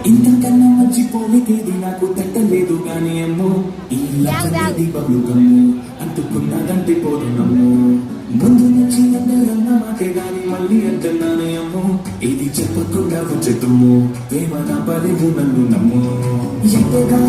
ఇంతకన్నా మర్చిపోలేది నాకు తట్టలేదు గాని అమ్మో ఈ లక్షది బబుకమ్ము అంటుకున్నదంటే పోదు నమ్ము ముందు నుంచి అందరన్న మాటే గాని మళ్ళీ అంటున్నానే అమ్మో ఇది చెప్పకుండా వచ్చేతుమ్ము ప్రేమ నా పరేవు నన్ను నమ్ము ఎంతగా